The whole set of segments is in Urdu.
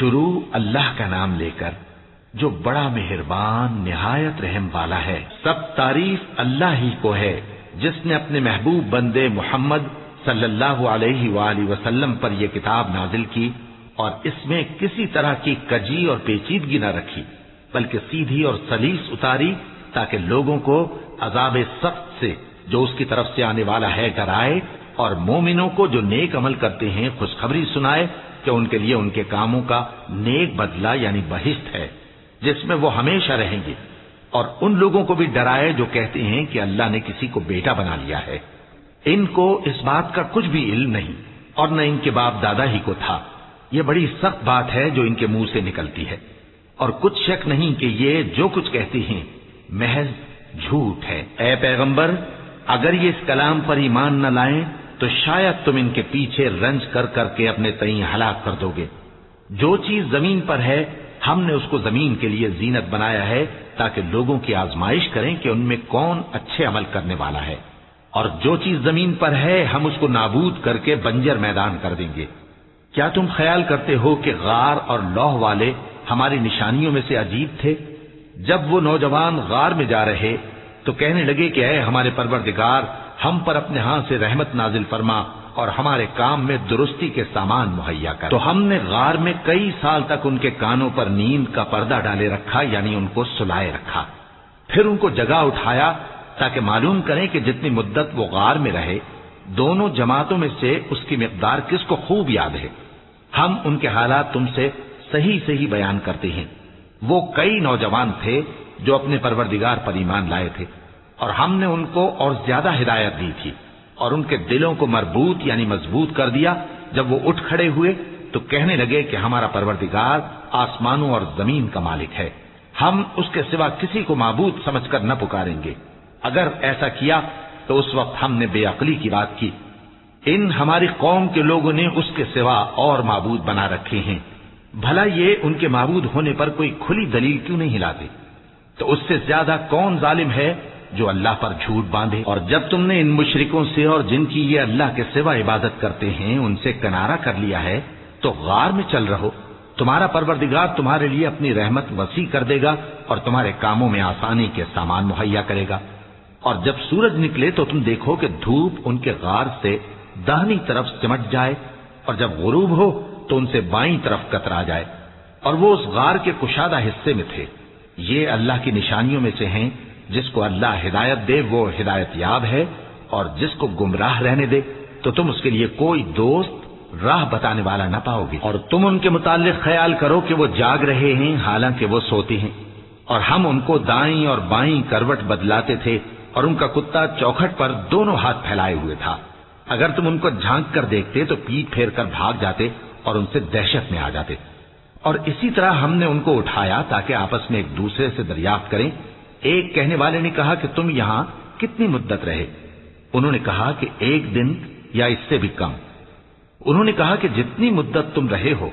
شروع اللہ کا نام لے کر جو بڑا مہربان نہایت رحم والا ہے۔ سب تعریف اللہ ہی کو ہے جس نے اپنے محبوب بندے محمد صلی اللہ علیہ وآلہ وسلم پر یہ کتاب نازل کی اور اس میں کسی طرح کی کجی اور پیچیدگی نہ رکھی، بلکہ سیدھی اور سلیس اتاری تاکہ لوگوں کو عذاب سخت سے جو اس کی طرف سے آنے والا ہے ڈرائے، اور مومنوں کو جو نیک عمل کرتے ہیں خوشخبری سنائے کہ ان کے لیے ان کے کاموں کا نیک بدلہ یعنی بہشت ہے جس میں وہ ہمیشہ رہیں گے، اور ان لوگوں کو بھی ڈرائے جو کہتے ہیں کہ اللہ نے کسی کو بیٹا بنا لیا ہے۔ ان کو اس بات کا کچھ بھی علم نہیں اور نہ ان کے باپ دادا ہی کو تھا۔ یہ بڑی سخت بات ہے جو ان کے منہ سے نکلتی ہے، اور کچھ شک نہیں کہ یہ جو کچھ کہتے ہیں محض جھوٹ ہے۔ اے پیغمبر، اگر یہ اس کلام پر ایمان نہ لائیں تو شاید تم ان کے پیچھے رنج کر کر کے اپنے تئیں ہلاک کر دو گے۔ جو چیز زمین پر ہے ہم نے اس کو زمین کے لیے زینت بنایا ہے تاکہ لوگوں کی آزمائش کریں کہ ان میں کون اچھے عمل کرنے والا ہے، اور جو چیز زمین پر ہے ہم اس کو نابود کر کے بنجر میدان کر دیں گے۔ کیا تم خیال کرتے ہو کہ غار اور لوح والے ہماری نشانیوں میں سے عجیب تھے؟ جب وہ نوجوان غار میں جا رہے تو کہنے لگے کہ اے ہمارے پروردگار، ہم پر اپنے ہاں سے رحمت نازل فرما اور ہمارے کام میں درستی کے سامان مہیا کر۔ تو ہم نے غار میں کئی سال تک ان کے کانوں پر نیند کا پردہ ڈالے رکھا، یعنی ان کو سلائے رکھا، پھر ان کو جگہ اٹھایا تاکہ معلوم کریں کہ جتنی مدت وہ غار میں رہے دونوں جماعتوں میں سے اس کی مقدار کس کو خوب یاد ہے۔ ہم ان کے حالات تم سے صحیح صحیح بیان کرتے ہیں۔ وہ کئی نوجوان تھے جو اپنے پروردگار پر ایمان لائے تھے، اور ہم نے ان کو اور زیادہ ہدایت دی تھی، اور ان کے دلوں کو مربوط یعنی مضبوط کر دیا۔ جب وہ اٹھ کھڑے ہوئے تو کہنے لگے کہ ہمارا پروردگار آسمانوں اور زمین کا مالک ہے، ہم اس کے سوا کسی کو معبود سمجھ کر نہ پکاریں گے۔ اگر ایسا کیا تو اس وقت ہم نے بے عقلی کی بات کی۔ ان ہماری قوم کے لوگوں نے اس کے سوا اور معبود بنا رکھے ہیں، بھلا یہ ان کے معبود ہونے پر کوئی کھلی دلیل کیوں نہیں لاتے؟ تو اس سے زیادہ کون ظالم ہے جو اللہ پر جھوٹ باندھے؟ اور جب تم نے ان مشرکوں سے اور جن کی یہ اللہ کے سوا عبادت کرتے ہیں ان سے کنارہ کر لیا ہے تو غار میں چل رہو، تمہارا پروردگار تمہارے لیے اپنی رحمت وسیع کر دے گا اور تمہارے کاموں میں آسانی کے سامان مہیا کرے گا۔ اور جب سورج نکلے تو تم دیکھو کہ دھوپ ان کے غار سے داہنی طرف چمٹ جائے، اور جب غروب ہو تو ان سے بائیں طرف کترا جائے، اور وہ اس غار کے کشادہ حصے میں تھے۔ یہ اللہ کی نشانیوں میں سے ہیں، جس کو اللہ ہدایت دے وہ ہدایت یاب ہے، اور جس کو گمراہ رہنے دے تو تم اس کے لیے کوئی دوست راہ بتانے والا نہ پاؤ گے۔ اور تم ان کے متعلق خیال کرو کہ وہ جاگ رہے ہیں حالانکہ وہ سوتے ہیں، اور ہم ان کو دائیں اور بائیں کروٹ بدلاتے تھے، اور ان کا کتا چوکھٹ پر دونوں ہاتھ پھیلائے ہوئے تھا۔ اگر تم ان کو جھانک کر دیکھتے تو پیٹ پھیر کر بھاگ جاتے اور ان سے دہشت میں آ جاتے۔ اور اسی طرح ہم نے ان کو اٹھایا تاکہ آپس میں ایک دوسرے سے دریافت کریں۔ ایک کہنے والے نے کہا کہ تم یہاں کتنی مدت رہے؟ انہوں نے کہا کہ 1 دن یا اس سے بھی کم۔ انہوں نے کہا کہ جتنی مدت تم رہے ہو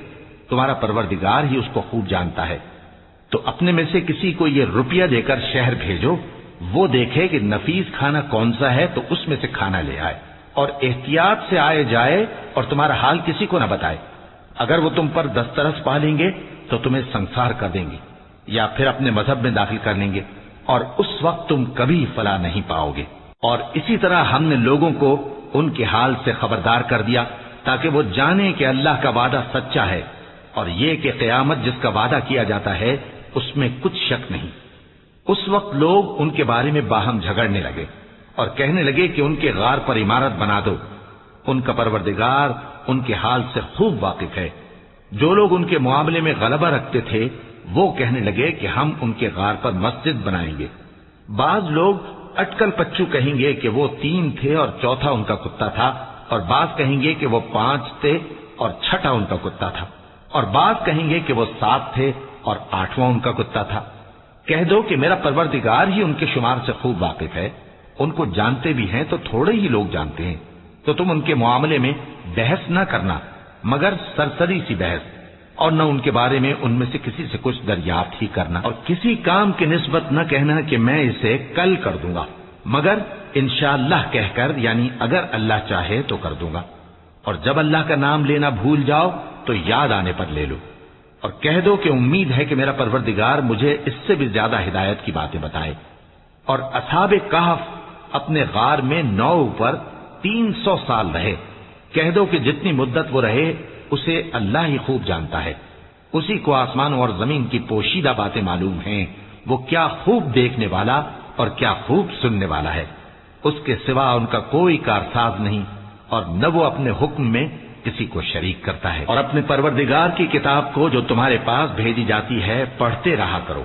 تمہارا پروردگار ہی اس کو خوب جانتا ہے، تو اپنے میں سے کسی کو یہ روپیہ دے کر شہر بھیجو، وہ دیکھے کہ نفیس کھانا کون سا ہے تو اس میں سے کھانا لے آئے، اور احتیاط سے آئے جائے اور تمہارا حال کسی کو نہ بتائے۔ اگر وہ تم پر دسترس پا لیں گے تو تمہیں سنسار کر دیں گے یا پھر اپنے مذہب میں داخل کر لیں گے، اور اس وقت تم کبھی فلاح نہیں پاؤ گے۔ اور اسی طرح ہم نے لوگوں کو ان کے حال سے خبردار کر دیا تاکہ وہ جانیں کہ اللہ کا وعدہ سچا ہے، اور یہ کہ قیامت جس کا وعدہ کیا جاتا ہے اس میں کچھ شک نہیں۔ اس وقت لوگ ان کے بارے میں باہم جھگڑنے لگے اور کہنے لگے کہ ان کے غار پر عمارت بنا دو۔ ان کا پروردگار ان کے حال سے خوب واقف ہے۔ جو لوگ ان کے معاملے میں غلبہ رکھتے تھے وہ کہنے لگے کہ ہم ان کے غار پر مسجد بنائیں گے۔ بعض لوگ اٹکل پچو کہیں گے کہ وہ 3 تھے اور چوتھا ان کا کتا تھا، اور بعض کہیں گے کہ وہ 5 تھے اور چھٹا ان کا کتا تھا، اور بعض کہیں گے کہ وہ 7 تھے اور 8واں ان کا کتا تھا۔ کہہ دو کہ میرا پروردگار ہی ان کے شمار سے خوب واقف ہے، ان کو جانتے بھی ہیں تو تھوڑے ہی لوگ جانتے ہیں۔ تو تم ان کے معاملے میں بحث نہ کرنا مگر سرسری سی بحث، اور نہ ان کے بارے میں ان میں سے کسی سے کچھ دریافت ہی کرنا، اور کسی کام کی نسبت نہ کہنا کہ میں اسے کل کر دوں گا، مگر انشاءاللہ کہہ کر یعنی اگر اللہ چاہے تو کر دوں گا۔ اور جب اللہ کا نام لینا بھول جاؤ تو یاد آنے پر لے لو۔ اور کہہ دو کہ امید ہے کہ میرا پروردگار مجھے اس سے بھی زیادہ ہدایت کی باتیں بتائے۔ اور اصحاب کہف اپنے غار میں 9 پر 300 سال رہے۔ کہہ دو کہ جتنی مدت وہ رہے اسے اللہ ہی خوب جانتا ہے، اسی کو آسمانوں اور زمین کی پوشیدہ باتیں معلوم ہیں، وہ کیا خوب دیکھنے والا اور کیا خوب سننے والا ہے۔ اس کے سوا ان کا کوئی کارساز نہیں، اور نہ وہ اپنے حکم میں کسی کو شریک کرتا ہے۔ اور اپنے پروردگار کی کتاب کو جو تمہارے پاس بھیجی جاتی ہے پڑھتے رہا کرو،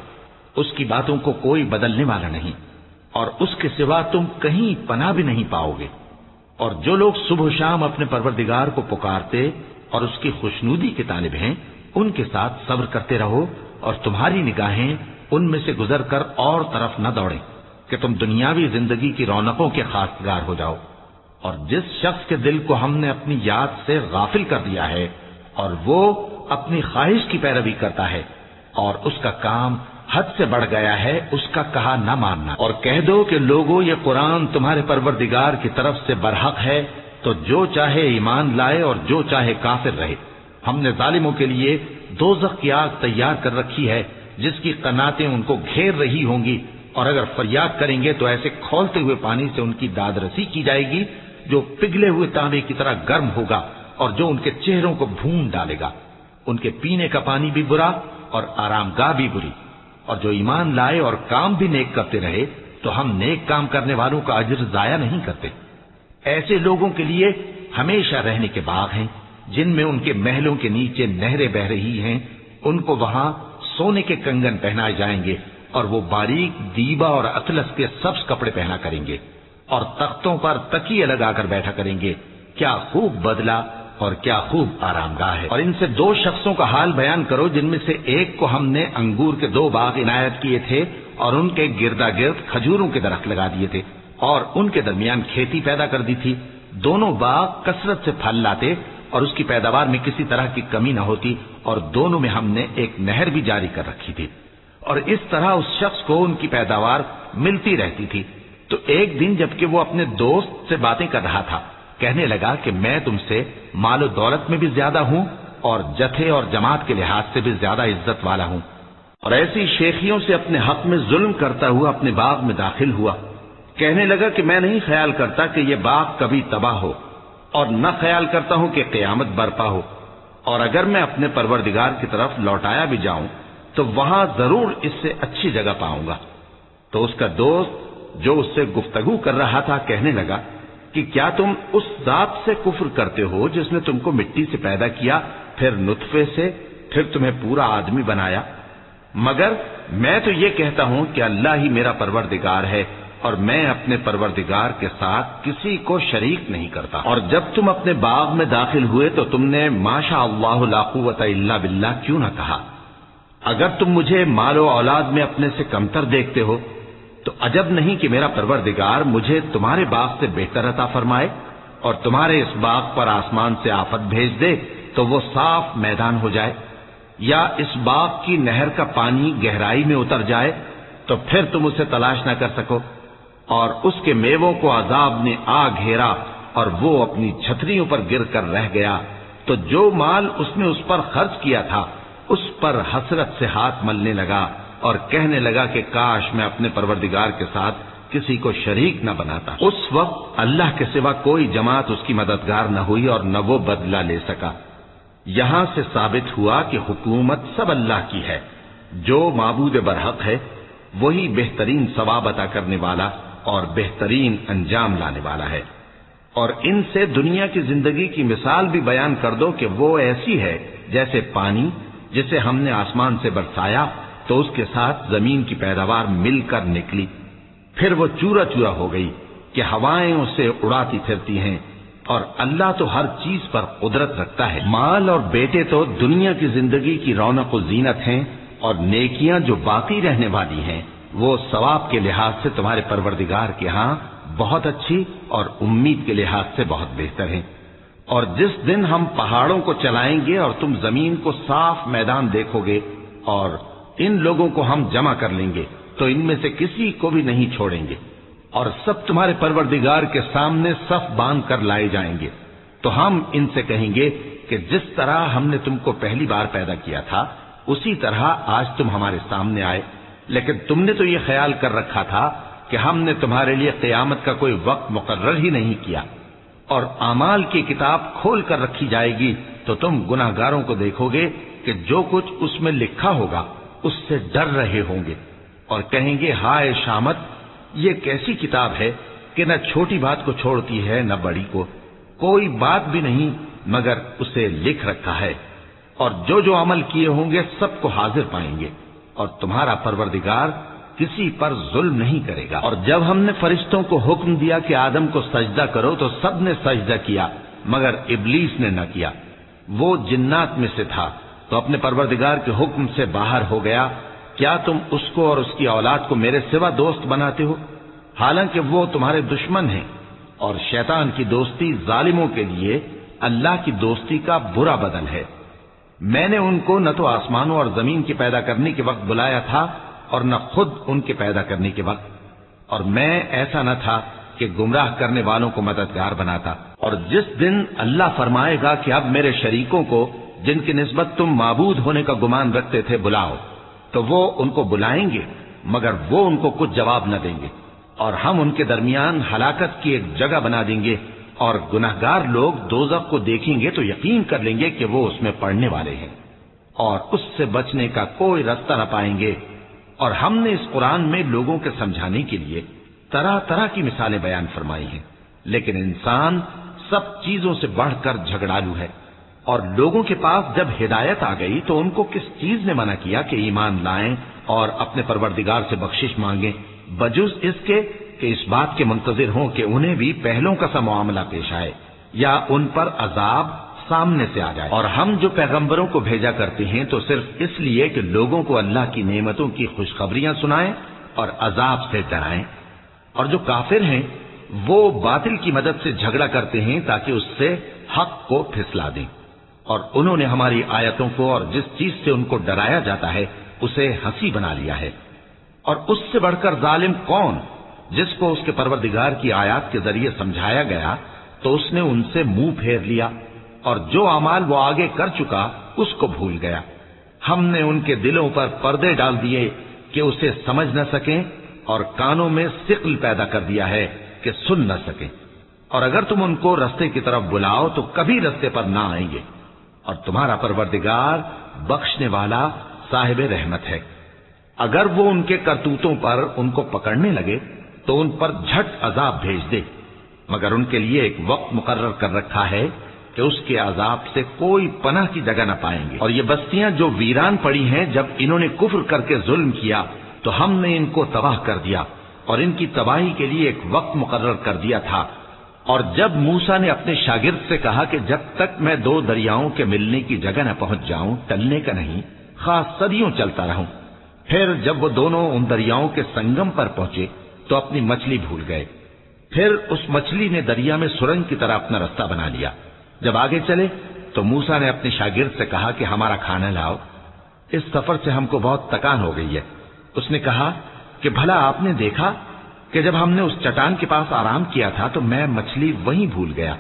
اس کی باتوں کو کوئی بدلنے والا نہیں، اور اس کے سوا تم کہیں پناہ بھی نہیں پاؤ گے۔ اور جو لوگ صبح و شام اپنے پروردگار کو پکارتے اور اس کی خوشنودی کے طالب ہیں، ان کے ساتھ صبر کرتے رہو، اور تمہاری نگاہیں ان میں سے گزر کر اور طرف نہ دوڑیں کہ تم دنیاوی زندگی کی رونقوں کے خواستگار ہو جاؤ۔ اور جس شخص کے دل کو ہم نے اپنی یاد سے غافل کر دیا ہے اور وہ اپنی خواہش کی پیروی کرتا ہے اور اس کا کام حد سے بڑھ گیا ہے، اس کا کہا نہ ماننا۔ اور کہہ دو کہ لوگوں، یہ قرآن تمہارے پروردگار کی طرف سے برحق ہے، تو جو چاہے ایمان لائے اور جو چاہے کافر رہے۔ ہم نے ظالموں کے لیے دوزخ کی آگ تیار کر رکھی ہے جس کی قناتیں ان کو گھیر رہی ہوں گی، اور اگر فریاد کریں گے تو ایسے کھولتے ہوئے پانی سے ان کی داد رسی کی جائے گی جو پگھلے ہوئے تانبے کی طرح گرم ہوگا اور جو ان کے چہروں کو بھون ڈالے گا۔ ان کے پینے کا پانی بھی برا اور آرام گاہ بھی بری۔ اور جو ایمان لائے اور کام بھی نیک کرتے رہے تو ہم نیک کام کرنے والوں کا اجر ضائع نہیں کرتے۔ ایسے لوگوں کے لیے ہمیشہ رہنے کے باغ ہیں جن میں ان کے محلوں کے نیچے نہریں بہ رہی ہیں، ان کو وہاں سونے کے کنگن پہنائے جائیں گے، اور وہ باریک دیبا اور اطلس کے سبز کپڑے پہنا کریں گے، اور تختوں پر تکیے لگا کر بیٹھا کریں گے۔ کیا خوب بدلہ اور کیا خوب آرام گاہ ہے۔ اور ان سے 2 شخصوں کا حال بیان کرو جن میں سے ایک کو ہم نے انگور کے 2 باغ عنایت کیے تھے اور ان کے گردا گرد کھجوروں کے درخت لگا دیے تھے اور ان کے درمیان کھیتی پیدا کر دی تھی۔ دونوں باغ کثرت سے پھل لاتے اور اس کی پیداوار میں کسی طرح کی کمی نہ ہوتی، اور دونوں میں ہم نے ایک نہر بھی جاری کر رکھی تھی، اور اس طرح اس شخص کو ان کی پیداوار ملتی رہتی تھی۔ تو ایک دن جبکہ وہ اپنے دوست سے باتیں کر رہا تھا، کہنے لگا کہ میں تم سے مال و دولت میں بھی زیادہ ہوں اور جتھے اور جماعت کے لحاظ سے بھی زیادہ عزت والا ہوں، اور ایسی شیخیوں سے اپنے حق میں ظلم کرتا ہوا اپنے باغ میں داخل ہوا۔ کہنے لگا کہ میں نہیں خیال کرتا کہ یہ باغ کبھی تباہ ہو، اور نہ خیال کرتا ہوں کہ قیامت برپا ہو، اور اگر میں اپنے پروردگار کی طرف لوٹایا بھی جاؤں تو وہاں ضرور اس سے اچھی جگہ پاؤں گا۔ تو اس کا دوست جو اس سے گفتگو کر رہا تھا کہنے لگا کہ کیا تم اس ذات سے کفر کرتے ہو جس نے تم کو مٹی سے پیدا کیا، پھر نطفے سے، پھر تمہیں پورا آدمی بنایا؟ مگر میں تو یہ کہتا ہوں کہ اللہ ہی میرا پروردگار ہے، اور میں اپنے پروردگار کے ساتھ کسی کو شریک نہیں کرتا۔ اور جب تم اپنے باغ میں داخل ہوئے تو تم نے ماشاء اللہ لا قوت الا باللہ کیوں نہ کہا؟ اگر تم مجھے مال و اولاد میں اپنے سے کمتر دیکھتے ہو تو عجب نہیں کہ میرا پروردگار مجھے تمہارے باغ سے بہتر عطا فرمائے، اور تمہارے اس باغ پر آسمان سے آفت بھیج دے تو وہ صاف میدان ہو جائے، یا اس باغ کی نہر کا پانی گہرائی میں اتر جائے تو پھر تم اسے تلاش نہ کر سکو، اور اس کے میووں کو عذاب نے آ گھیرا اور وہ اپنی چھتریوں پر گر کر رہ گیا، تو جو مال اس نے اس پر خرچ کیا تھا اس پر حسرت سے ہاتھ ملنے لگا اور کہنے لگا کہ کاش میں اپنے پروردگار کے ساتھ کسی کو شریک نہ بناتا۔ اس وقت اللہ کے سوا کوئی جماعت اس کی مددگار نہ ہوئی اور نہ وہ بدلہ لے سکا۔ یہاں سے ثابت ہوا کہ حکومت سب اللہ کی ہے، جو معبود برحق ہے وہی بہترین ثواب عطا کرنے والا اور بہترین انجام لانے والا ہے۔ اور ان سے دنیا کی زندگی کی مثال بھی بیان کر دو کہ وہ ایسی ہے جیسے پانی جسے ہم نے آسمان سے برسایا تو اس کے ساتھ زمین کی پیداوار مل کر نکلی، پھر وہ چورا چورا ہو گئی کہ ہوائیں اسے اڑاتی پھرتی ہیں، اور اللہ تو ہر چیز پر قدرت رکھتا ہے۔ مال اور بیٹے تو دنیا کی زندگی کی رونق و زینت ہیں، اور نیکیاں جو باقی رہنے والی ہیں وہ ثواب کے لحاظ سے تمہارے پروردگار کے ہاں بہت اچھی اور امید کے لحاظ سے بہت بہتر ہیں۔ اور جس دن ہم پہاڑوں کو چلائیں گے اور تم زمین کو صاف میدان دیکھو گے اور ان لوگوں کو ہم جمع کر لیں گے تو ان میں سے کسی کو بھی نہیں چھوڑیں گے، اور سب تمہارے پروردگار کے سامنے صف باندھ کر لائے جائیں گے۔ تو ہم ان سے کہیں گے کہ جس طرح ہم نے تم کو پہلی بار پیدا کیا تھا اسی طرح آج تم ہمارے سامنے آئے، لیکن تم نے تو یہ خیال کر رکھا تھا کہ ہم نے تمہارے لیے قیامت کا کوئی وقت مقرر ہی نہیں کیا، اور اعمال کی کتاب کھول کر رکھی جائے گی تو تم گناہگاروں کو دیکھو گے کہ جو کچھ اس میں لکھا ہوگا اس سے ڈر رہے ہوں گے، اور کہیں گے ہائے شامت، یہ کیسی کتاب ہے کہ نہ چھوٹی بات کو چھوڑتی ہے نہ بڑی کو، کوئی بات بھی نہیں مگر اسے لکھ رکھا ہے، اور جو جو عمل کیے ہوں گے سب کو حاضر پائیں گے، اور تمہارا پروردگار کسی پر ظلم نہیں کرے گا۔ اور جب ہم نے فرشتوں کو حکم دیا کہ آدم کو سجدہ کرو تو سب نے سجدہ کیا مگر ابلیس نے نہ کیا، وہ جنات میں سے تھا تو اپنے پروردگار کے حکم سے باہر ہو گیا۔ کیا تم اس کو اور اس کی اولاد کو میرے سوا دوست بناتے ہو، حالانکہ وہ تمہارے دشمن ہیں، اور شیطان کی دوستی ظالموں کے لیے اللہ کی دوستی کا برا بدل ہے۔ میں نے ان کو نہ تو آسمانوں اور زمین کے پیدا کرنے کے وقت بلایا تھا اور نہ خود ان کے پیدا کرنے کے وقت، اور میں ایسا نہ تھا کہ گمراہ کرنے والوں کو مددگار بناتا۔ اور جس دن اللہ فرمائے گا کہ اب میرے شریکوں کو جن کی نسبت تم معبود ہونے کا گمان رکھتے تھے بلاؤ، تو وہ ان کو بلائیں گے مگر وہ ان کو کچھ جواب نہ دیں گے، اور ہم ان کے درمیان ہلاکت کی ایک جگہ بنا دیں گے، اور گناہگار لوگ دوزخ کو دیکھیں گے تو یقین کر لیں گے کہ وہ اس میں پڑنے والے ہیں، اور اس سے بچنے کا کوئی راستہ نہ پائیں گے۔ اور ہم نے اس قرآن میں لوگوں کے سمجھانے کے لیے طرح طرح کی مثالیں بیان فرمائی ہیں، لیکن انسان سب چیزوں سے بڑھ کر جھگڑالو ہے، اور لوگوں کے پاس جب ہدایت آ گئی تو ان کو کس چیز نے منع کیا کہ ایمان لائیں اور اپنے پروردگار سے بخشش مانگیں، بجز اس کے کہ اس بات کے منتظر ہوں کہ انہیں بھی پہلوں کا سا معاملہ پیش آئے یا ان پر عذاب سامنے سے آ جائے۔ اور ہم جو پیغمبروں کو بھیجا کرتے ہیں تو صرف اس لیے کہ لوگوں کو اللہ کی نعمتوں کی خوشخبریاں سنائیں اور عذاب سے ڈرائیں، اور جو کافر ہیں وہ باطل کی مدد سے جھگڑا کرتے ہیں تاکہ اس سے حق کو پھسلا دیں، اور انہوں نے ہماری آیتوں کو اور جس چیز سے ان کو ڈرایا جاتا ہے اسے ہنسی بنا لیا ہے۔ اور اس سے بڑھ کر ظالم کون، جس کو اس کے پروردگار کی آیات کے ذریعے سمجھایا گیا تو اس نے ان سے منہ پھیر لیا، اور جو اعمال وہ آگے کر چکا اس کو بھول گیا۔ ہم نے ان کے دلوں پر پردے ڈال دیے کہ اسے سمجھ نہ سکیں، اور کانوں میں ثقل پیدا کر دیا ہے کہ سن نہ سکیں، اور اگر تم ان کو رستے کی طرف بلاؤ تو کبھی رستے پر نہ آئیں گے، اور تمہارا پروردگار بخشنے والا صاحب رحمت ہے۔ اگر وہ ان کے کرتوتوں پر ان کو پکڑنے لگے تو ان پر جھٹ عذاب بھیج دے، مگر ان کے لیے ایک وقت مقرر کر رکھا ہے کہ اس کے عذاب سے کوئی پناہ کی جگہ نہ پائیں گے۔ اور یہ بستیاں جو ویران پڑی ہیں، جب انہوں نے کفر کر کے ظلم کیا تو ہم نے ان کو تباہ کر دیا، اور ان کی تباہی کے لیے ایک وقت مقرر کر دیا تھا۔ اور جب موسیٰ نے اپنے شاگرد سے کہا کہ جب تک میں دو دریاؤں کے ملنے کی جگہ نہ پہنچ جاؤں ٹلنے کا نہیں، خاص صدیوں چلتا رہوں، پھر جب وہ دونوں ان دریاؤں کے سنگم پر پہنچے تو اپنی مچھلی بھول گئے، پھر اس مچھلی نے دریا میں سرنگ کی طرح اپنا راستہ بنا لیا۔ جب آگے چلے تو موسیٰ نے اپنے شاگرد سے کہا کہ ہمارا کھانا لاؤ، اس سفر سے ہم کو بہت تکان ہو گئی ہے۔ اس نے کہا کہ بھلا آپ نے دیکھا کہ جب ہم نے اس چٹان کے پاس آرام کیا تھا تو میں مچھلی وہیں بھول گیا،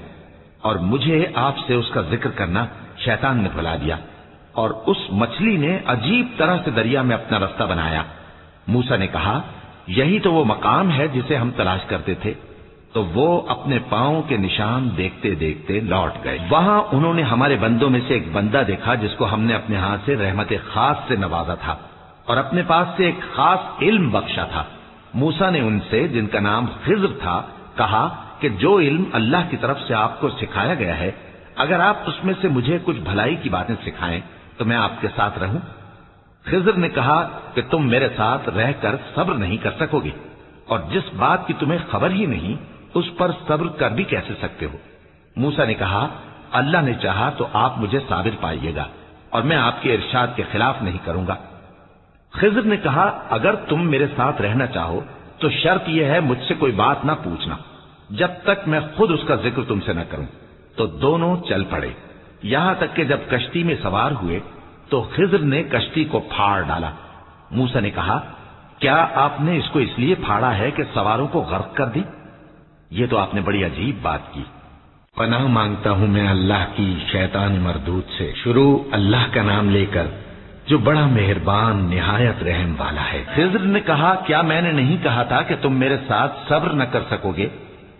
اور مجھے آپ سے اس کا ذکر کرنا شیطان نے بھلا دیا، اور اس مچھلی نے عجیب طرح سے دریا میں اپنا راستہ بنایا۔ موسیٰ نے کہا یہی تو وہ مقام ہے جسے ہم تلاش کرتے تھے، تو وہ اپنے پاؤں کے نشان دیکھتے دیکھتے لوٹ گئے۔ وہاں انہوں نے ہمارے بندوں میں سے ایک بندہ دیکھا جس کو ہم نے اپنے ہاتھ سے رحمت خاص سے نوازا تھا، اور اپنے پاس سے ایک خاص علم بخشا تھا۔ موسیٰ نے ان سے جن کا نام خضر تھا کہا کہ جو علم اللہ کی طرف سے آپ کو سکھایا گیا ہے، اگر آپ اس میں سے مجھے کچھ بھلائی کی باتیں سکھائیں تو میں آپ کے ساتھ رہوں۔ خضر نے کہا کہ تم میرے ساتھ رہ کر صبر نہیں کر سکو گے، اور جس بات کی تمہیں خبر ہی نہیں اس پر صبر کر بھی کیسے سکتے ہو؟ موسیٰ نے کہا اللہ نے چاہا تو آپ مجھے صابر پائیے گا، اور میں آپ کے ارشاد کے خلاف نہیں کروں گا۔ خضر نے کہا اگر تم میرے ساتھ رہنا چاہو تو شرط یہ ہے مجھ سے کوئی بات نہ پوچھنا جب تک میں خود اس کا ذکر تم سے نہ کروں۔ تو دونوں چل پڑے، یہاں تک کہ جب کشتی میں سوار ہوئے تو خضر نے کشتی کو پھاڑ ڈالا۔ موسیٰ نے کہا کیا آپ نے اس کو اس لیے پھاڑا ہے کہ سواروں کو غرق کر دی؟ یہ تو آپ نے بڑی عجیب بات کی۔ پناہ مانگتا ہوں میں اللہ کی شیطان مردود سے۔ شروع اللہ کا نام لے کر جو بڑا مہربان نہایت رحم والا ہے۔ خضر نے کہا کیا میں نے نہیں کہا تھا کہ تم میرے ساتھ صبر نہ کر سکو گے؟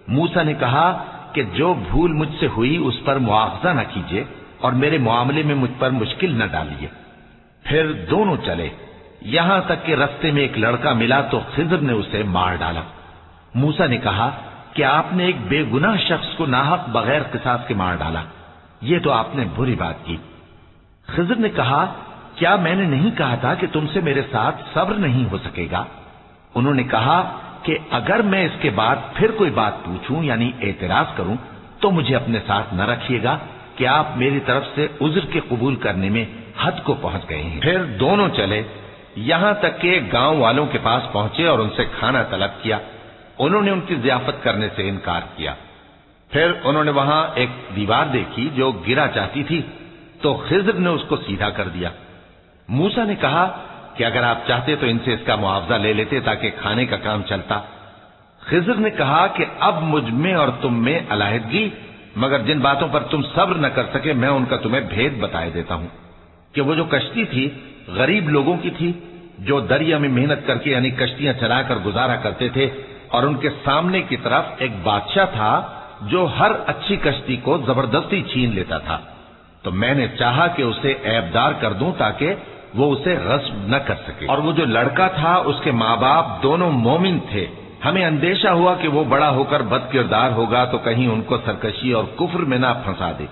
موسیٰ نے کہا کہ جو بھول مجھ سے ہوئی اس پر مواخذہ نہ کیجیے اور میرے معاملے میں مجھ پر مشکل نہ ڈالیے۔ پھر دونوں چلے، یہاں تک کہ رستے میں ایک لڑکا ملا تو خضر نے اسے مار ڈالا۔ موسیٰ نے کہا کہ آپ نے ایک بے گناہ شخص کو ناحق بغیر قصاص کے مار ڈالا، یہ تو آپ نے بری بات کی۔ خضر نے کہا کیا میں نے نہیں کہا تھا کہ تم سے میرے ساتھ صبر نہیں ہو سکے گا؟ انہوں نے کہا کہ اگر میں اس کے بعد پھر کوئی بات پوچھوں یعنی اعتراض کروں تو مجھے اپنے ساتھ نہ رکھیے گا کہ آپ میری طرف سے عذر کے قبول کرنے میں حد کو پہنچ گئے ہیں۔ پھر دونوں چلے، یہاں تک کہ گاؤں والوں کے پاس پہنچے اور ان سے کھانا طلب کیا۔ انہوں نے ان کی ضیافت کرنے سے انکار کیا۔ پھر انہوں نے وہاں ایک دیوار دیکھی جو گرا چاہتی تھی تو خضر نے اس کو سیدھا کر دیا۔ موسیٰ نے کہا کہ اگر آپ چاہتے تو ان سے اس کا معاوضہ لے لیتے تاکہ کھانے کا کام چلتا۔ خضر نے کہا کہ اب مجھ میں اور تم میں علیحدگی، مگر جن باتوں پر تم صبر نہ کر سکے میں ان کا تمہیں بھید بتائے دیتا ہوں کہ وہ جو کشتی تھی غریب لوگوں کی تھی جو دریا میں محنت کر کے یعنی کشتیاں چلا کر گزارا کرتے تھے، اور ان کے سامنے کی طرف ایک بادشاہ تھا جو ہر اچھی کشتی کو زبردستی چھین لیتا تھا، تو میں نے چاہا کہ اسے عیبدار کر دوں تاکہ وہ اسے غصب نہ کر سکے۔ اور وہ جو لڑکا تھا اس کے ماں باپ دونوں مومن تھے، ہمیں اندیشہ ہوا کہ وہ بڑا ہو کر بد کردار ہوگا تو کہیں ان کو سرکشی اور کفر میں نہ پھنسا دے،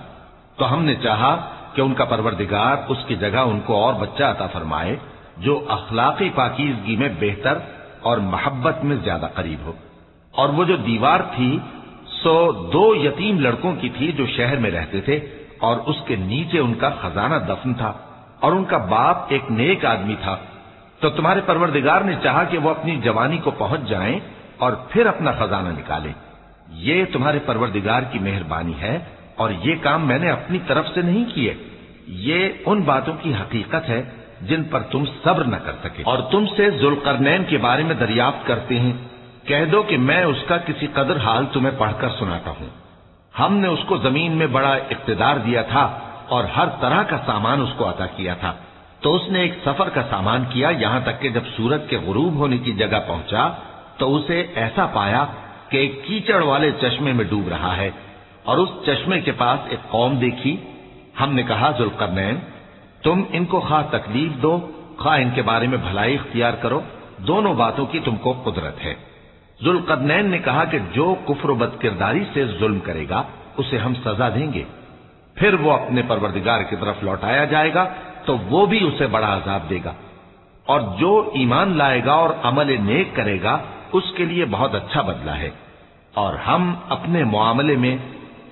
تو ہم نے چاہا کہ ان کا پروردگار اس کی جگہ ان کو اور بچہ عطا فرمائے جو اخلاقی پاکیزگی میں بہتر اور محبت میں زیادہ قریب ہو۔ اور وہ جو دیوار تھی سو 2 یتیم لڑکوں کی تھی جو شہر میں رہتے تھے، اور اس کے نیچے ان کا خزانہ دفن تھا، اور ان کا باپ ایک نیک آدمی تھا۔ تو تمہارے پروردگار نے چاہا کہ وہ اپنی جوانی کو پہنچ جائیں اور پھر اپنا خزانہ نکالیں۔ یہ تمہارے پروردگار کی مہربانی ہے، اور یہ کام میں نے اپنی طرف سے نہیں کیے، یہ ان باتوں کی حقیقت ہے جن پر تم صبر نہ کر سکے۔ اور تم سے ذوالقرنین کے بارے میں دریافت کرتے ہیں، کہہ دو کہ میں اس کا کسی قدر حال تمہیں پڑھ کر سناتا ہوں۔ ہم نے اس کو زمین میں بڑا اقتدار دیا تھا اور ہر طرح کا سامان اس کو عطا کیا تھا، تو اس نے ایک سفر کا سامان کیا، یہاں تک کہ جب سورج کے غروب ہونے کی جگہ پہنچا تو اسے ایسا پایا کہ ایک کیچڑ والے چشمے میں ڈوب رہا ہے، اور اس چشمے کے پاس ایک قوم دیکھی۔ ہم نے کہا ذوالقرنین تم ان کو خواہ تکلیف دو خواہ ان کے بارے میں بھلائی اختیار کرو، دونوں باتوں کی تم کو قدرت ہے۔ ذوالقرنین نے کہا کہ جو کفر و بد کرداری سے ظلم کرے گا اسے ہم سزا دیں گے، پھر وہ اپنے پروردگار کی طرف لوٹایا جائے گا تو وہ بھی اسے بڑا عذاب دے گا، اور جو ایمان لائے گا اور عمل نیک کرے گا اس کے لیے بہت اچھا بدلہ ہے، اور ہم اپنے معاملے میں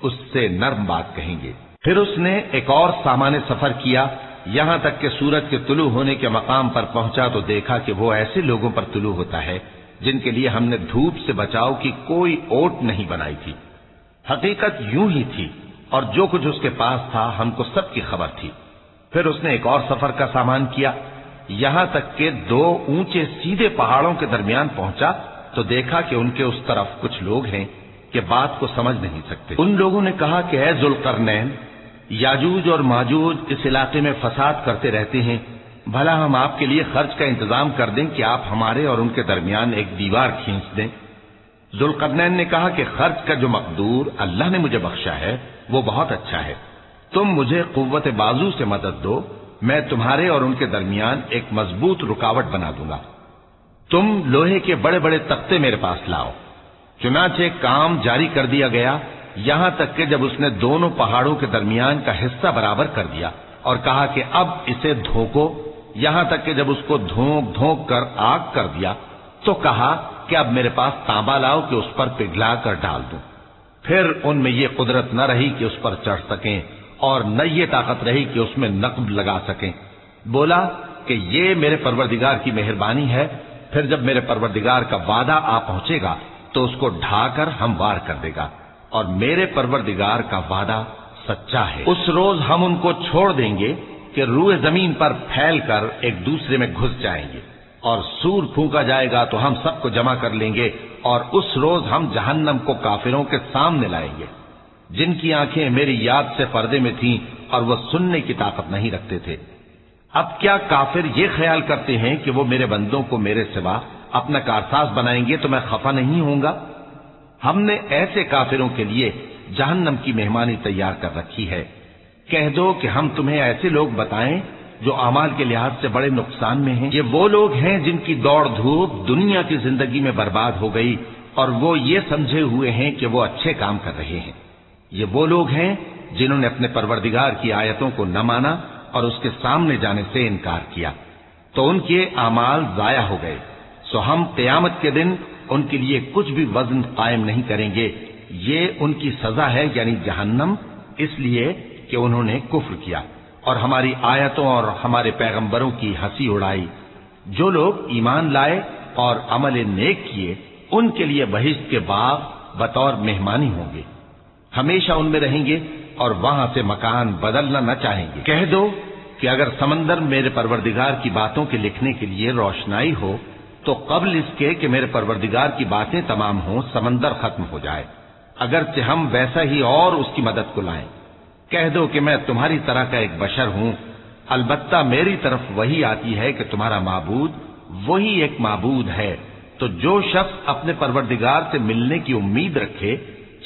اس سے نرم بات کہیں گے۔ پھر اس نے ایک اور سامان سفر کیا، یہاں تک کہ سورج کے طلوع ہونے کے مقام پر پہنچا تو دیکھا کہ وہ ایسے لوگوں پر طلوع ہوتا ہے جن کے لیے ہم نے دھوپ سے بچاؤ کی کوئی اوٹ نہیں بنائی تھی۔ حقیقت یوں ہی تھی، اور جو کچھ اس کے پاس تھا ہم کو سب کی خبر تھی۔ پھر اس نے ایک اور سفر کا سامان کیا، یہاں تک کہ 2 اونچے سیدھے پہاڑوں کے درمیان پہنچا تو دیکھا کہ ان کے اس طرف کچھ لوگ ہیں کہ بات کو سمجھ نہیں سکتے۔ ان لوگوں نے کہا کہ اے ذوالقرنین، یاجوج اور ماجوج اس علاقے میں فساد کرتے رہتے ہیں، بھلا ہم آپ کے لیے خرچ کا انتظام کر دیں کہ آپ ہمارے اور ان کے درمیان ایک دیوار کھینچ دیں۔ ذوالقرنین نے کہا کہ خرچ کا جو مقدور اللہ نے مجھے بخشا ہے وہ بہت اچھا ہے، تم مجھے قوت بازو سے مدد دو، میں تمہارے اور ان کے درمیان ایک مضبوط رکاوٹ بنا دوں گا۔ تم لوہے کے بڑے بڑے تختے میرے پاس لاؤ۔ چنانچہ کام جاری کر دیا گیا، یہاں تک کہ جب اس نے دونوں پہاڑوں کے درمیان کا حصہ برابر کر دیا اور کہا کہ اب اسے دھوکو، یہاں تک کہ جب اس کو دھونک دھونک کر آگ کر دیا تو کہا کہ اب میرے پاس تانبا لاؤ کہ اس پر پگھلا کر ڈال دوں۔ پھر ان میں یہ قدرت نہ رہی کہ اس پر چڑھ سکیں، اور نہ یہ طاقت رہی کہ اس میں نقب لگا سکیں۔ بولا کہ یہ میرے پروردگار کی مہربانی ہے، پھر جب میرے پروردگار کا وعدہ آ پہنچے گا تو اس کو ڈھا کر ہموار کر دے گا، اور میرے پروردگار کا وعدہ سچا ہے۔ اس روز ہم ان کو چھوڑ دیں گے کہ روئے زمین پر پھیل کر ایک دوسرے میں گھس جائیں گے، اور سور پھونکا جائے گا تو ہم سب کو جمع کر لیں گے، اور اس روز ہم جہنم کو کافروں کے سامنے لائیں گے جن کی آنکھیں میری یاد سے پردے میں تھیں اور وہ سننے کی طاقت نہیں رکھتے تھے۔ اب کیا کافر یہ خیال کرتے ہیں کہ وہ میرے بندوں کو میرے سوا اپنا کارساز بنائیں گے تو میں خفا نہیں ہوں گا؟ ہم نے ایسے کافروں کے لیے جہنم کی مہمانی تیار کر رکھی ہے۔ کہہ دو کہ ہم تمہیں ایسے لوگ بتائیں جو اعمال کے لحاظ سے بڑے نقصان میں ہیں۔ یہ وہ لوگ ہیں جن کی دوڑ دھوپ دنیا کی زندگی میں برباد ہو گئی اور وہ یہ سمجھے ہوئے ہیں کہ وہ اچھے کام کر رہے ہیں۔ یہ وہ لوگ ہیں جنہوں نے اپنے پروردگار کی آیتوں کو نہ مانا اور اس کے سامنے جانے سے انکار کیا، تو ان کے اعمال ضائع ہو گئے۔ سو ہم قیامت کے دن ان کے لیے کچھ بھی وزن قائم نہیں کریں گے۔ یہ ان کی سزا ہے، یعنی جہنم، اس لیے کہ انہوں نے کفر کیا اور ہماری آیتوں اور ہمارے پیغمبروں کی ہنسی اڑائی۔ جو لوگ ایمان لائے اور عمل نیک کیے ان کے لیے بہشت کے باغ بطور مہمانی ہوں گے، ہمیشہ ان میں رہیں گے اور وہاں سے مکان بدلنا نہ چاہیں گے۔ کہہ دو کہ اگر سمندر میرے پروردگار کی باتوں کے لکھنے کے لیے روشنائی ہو تو قبل اس کے کہ میرے پروردگار کی باتیں تمام ہوں سمندر ختم ہو جائے، اگرچہ ہم ویسا ہی اور اس کی مدد کو لائیں۔ کہہ دو کہ میں تمہاری طرح کا ایک بشر ہوں، البتہ میری طرف وہی آتی ہے کہ تمہارا معبود وہی ایک معبود ہے۔ تو جو شخص اپنے پروردگار سے ملنے کی امید رکھے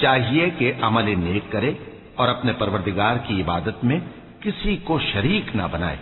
چاہیے کہ عمل نیک کرے اور اپنے پروردگار کی عبادت میں کسی کو شریک نہ بنائے۔